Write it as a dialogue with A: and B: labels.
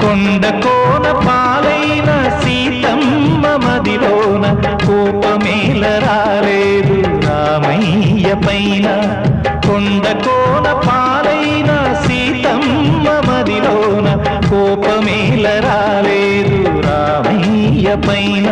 A: కొండ కోన పాలైన సీతమ్మ మదిలోన కోపమేల రాలేదు రామయ్య పైన. కొండ కోన పాలైన సీతమ్మ మదిలోన కోపమేల రాలేదు రామయ్య పైన.